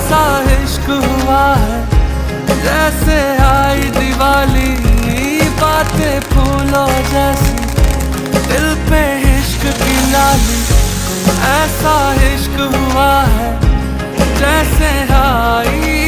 ऐसा इश्क हुआ है जैसे आई दिवाली, बातें फूलों जैसी दिल पे इश्क की लाली। ऐसा इश्क हुआ है जैसे आई